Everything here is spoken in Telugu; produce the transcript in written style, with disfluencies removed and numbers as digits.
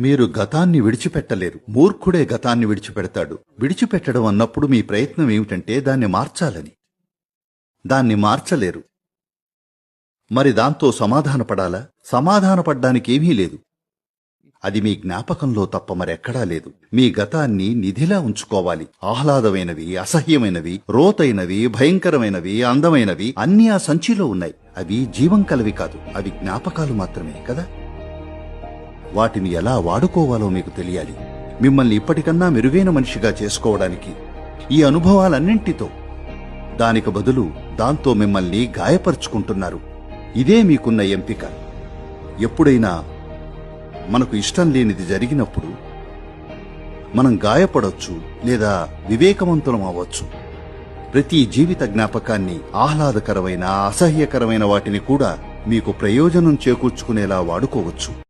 మీరు గతాన్ని విడిచిపెట్టలేరు. మూర్ఖుడే గతాన్ని విడిచిపెడతాడు. విడిచిపెట్టడం అన్నప్పుడు మీ ప్రయత్నం ఏమిటంటే దాన్ని మార్చాలని. దాన్ని మార్చలేరు. మరి దాంతో సమాధానపడాలా? సమాధానపడ్డానికేమీ లేదు. అది మీ జ్ఞాపకంలో తప్ప మరెక్కడా లేదు. మీ గతాన్ని నిధిలా ఉంచుకోవాలి. ఆహ్లాదమైనవి, అసహ్యమైనవి, రోతైనవి, భయంకరమైనవి, అందమైనవి అన్నీ ఆ సంచిలో ఉన్నాయి. అవి జీవం కలవి కాదు. అవి జ్ఞాపకాలు మాత్రమే కదా. వాటిని ఎలా వాడుకోవాలో మీకు తెలియాలి. మిమ్మల్ని ఇప్పటికన్నా మెరుగైన మనిషిగా చేసుకోవడానికి ఈ అనుభవాలన్నింటితో. దానికి బదులు దాంతో మిమ్మల్ని గాయపరుచుకుంటున్నారు. ఇదే మీకున్న ఎంపిక. ఎప్పుడైనా మనకు ఇష్టం లేనిది జరిగినప్పుడు మనం గాయపడొచ్చు లేదా వివేకవంతులం అవ్వచ్చు. ప్రతి జీవిత జ్ఞాపకాన్ని, ఆహ్లాదకరమైన, అసహ్యకరమైన వాటిని కూడా మీకు ప్రయోజనం చేకూర్చుకునేలా వాడుకోవచ్చు.